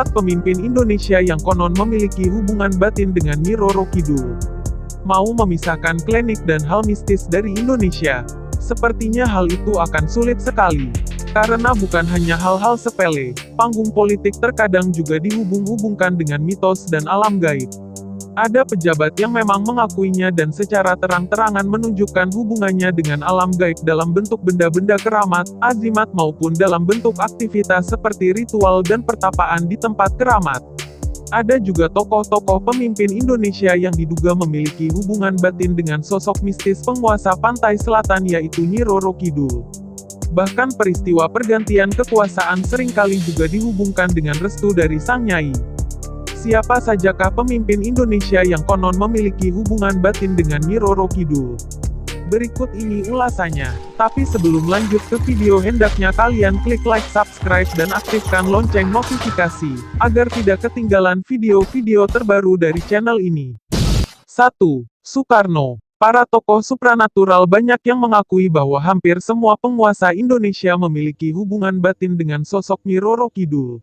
4 pemimpin Indonesia yang konon memiliki hubungan batin dengan Nyi Roro Kidul. Mau memisahkan klinik dan hal mistis dari Indonesia? Sepertinya hal itu akan sulit sekali. Karena bukan hanya hal-hal sepele, panggung politik terkadang juga dihubung-hubungkan dengan mitos dan alam gaib. Ada pejabat yang memang mengakuinya dan secara terang-terangan menunjukkan hubungannya dengan alam gaib dalam bentuk benda-benda keramat, azimat maupun dalam bentuk aktivitas seperti ritual dan pertapaan di tempat keramat. Ada juga tokoh-tokoh pemimpin Indonesia yang diduga memiliki hubungan batin dengan sosok mistis penguasa pantai selatan yaitu Nyi Roro Kidul. Bahkan peristiwa pergantian kekuasaan seringkali juga dihubungkan dengan restu dari sang nyai. Siapa sajakah pemimpin Indonesia yang konon memiliki hubungan batin dengan Nyi Roro Kidul? Berikut ini ulasannya. Tapi sebelum lanjut ke video, hendaknya kalian klik like, subscribe, dan aktifkan lonceng notifikasi, agar tidak ketinggalan video-video terbaru dari channel ini. 1. Soekarno. Para tokoh supranatural banyak yang mengakui bahwa hampir semua penguasa Indonesia memiliki hubungan batin dengan sosok Nyi Roro Kidul.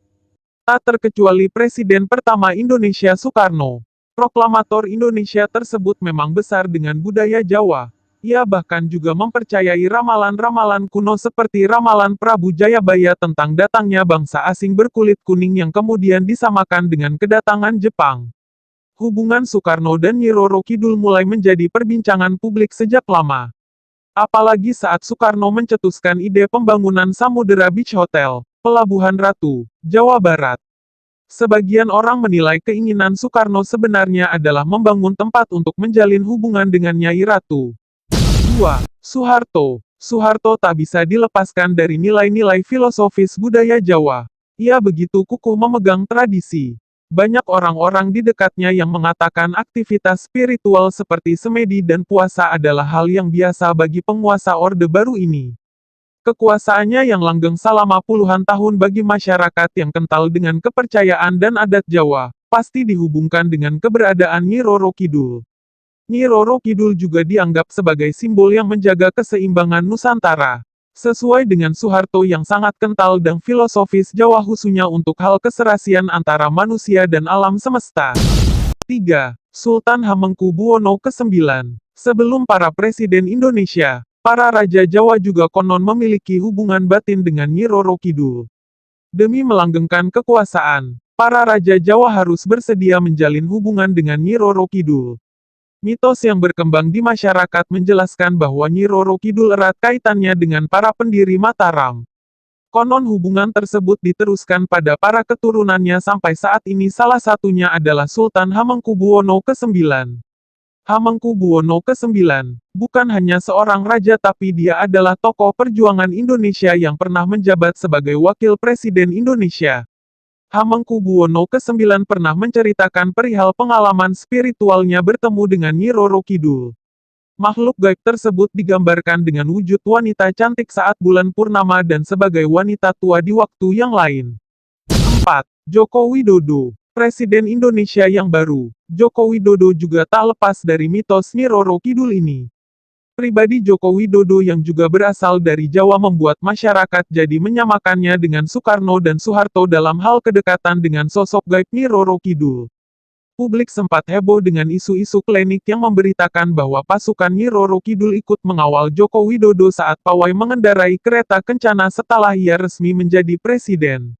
Tak terkecuali Presiden pertama Indonesia Soekarno. Proklamator Indonesia tersebut memang besar dengan budaya Jawa. Ia bahkan juga mempercayai ramalan-ramalan kuno seperti ramalan Prabu Jayabaya tentang datangnya bangsa asing berkulit kuning yang kemudian disamakan dengan kedatangan Jepang. Hubungan Soekarno dan Nyi Roro Kidul mulai menjadi perbincangan publik sejak lama. Apalagi saat Soekarno mencetuskan ide pembangunan Samudera Beach Hotel, Pelabuhan Ratu, Jawa Barat. Sebagian orang menilai keinginan Soekarno sebenarnya adalah membangun tempat untuk menjalin hubungan dengan Nyai Ratu. 2. Soeharto. Soeharto tak bisa dilepaskan dari nilai-nilai filosofis budaya Jawa. Ia begitu kukuh memegang tradisi. Banyak orang-orang di dekatnya yang mengatakan aktivitas spiritual seperti semedi dan puasa adalah hal yang biasa bagi penguasa Orde Baru ini. Kekuasaannya yang langgeng selama puluhan tahun bagi masyarakat yang kental dengan kepercayaan dan adat Jawa, pasti dihubungkan dengan keberadaan Nyi Roro Kidul. Nyi Roro Kidul juga dianggap sebagai simbol yang menjaga keseimbangan Nusantara. Sesuai dengan Soeharto yang sangat kental dan filosofis Jawa khususnya untuk hal keserasian antara manusia dan alam semesta. 3. Sultan Hamengkubuwono ke-9. Sebelum para presiden Indonesia, para raja Jawa juga konon memiliki hubungan batin dengan Nyi Roro Kidul. Demi melanggengkan kekuasaan, para raja Jawa harus bersedia menjalin hubungan dengan Nyi Roro Kidul. Mitos yang berkembang di masyarakat menjelaskan bahwa Nyi Roro Kidul erat kaitannya dengan para pendiri Mataram. Konon hubungan tersebut diteruskan pada para keturunannya sampai saat ini, salah satunya adalah Sultan Hamengkubuwono ke-9. Hamengkubuwono ke-9 bukan hanya seorang raja, tapi dia adalah tokoh perjuangan Indonesia yang pernah menjabat sebagai wakil presiden Indonesia. Hamengkubuwono ke-9 pernah menceritakan perihal pengalaman spiritualnya bertemu dengan Nyi Roro Kidul. Makhluk gaib tersebut digambarkan dengan wujud wanita cantik saat bulan purnama dan sebagai wanita tua di waktu yang lain. 4. Joko Widodo. Presiden Indonesia yang baru, Joko Widodo juga tak lepas dari mitos Nyi Roro Kidul ini. Pribadi Joko Widodo yang juga berasal dari Jawa membuat masyarakat jadi menyamakannya dengan Soekarno dan Soeharto dalam hal kedekatan dengan sosok gaib Nyi Roro Kidul. Publik sempat heboh dengan isu-isu klinik yang memberitakan bahwa pasukan Nyi Roro Kidul ikut mengawal Joko Widodo saat pawai mengendarai kereta kencana setelah ia resmi menjadi presiden.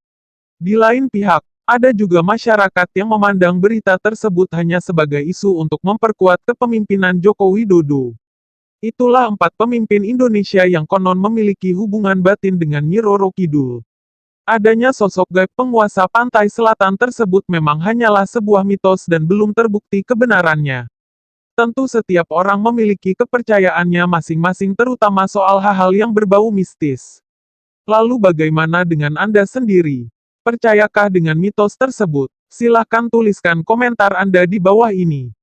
Di lain pihak, ada juga masyarakat yang memandang berita tersebut hanya sebagai isu untuk memperkuat kepemimpinan Joko Widodo. Itulah 4 pemimpin Indonesia yang konon memiliki hubungan batin dengan Nyi Roro Kidul. Adanya sosok gaib penguasa pantai selatan tersebut memang hanyalah sebuah mitos dan belum terbukti kebenarannya. Tentu setiap orang memiliki kepercayaannya masing-masing, terutama soal hal-hal yang berbau mistis. Lalu bagaimana dengan Anda sendiri? Percayakah dengan mitos tersebut? Silahkan tuliskan komentar Anda di bawah ini.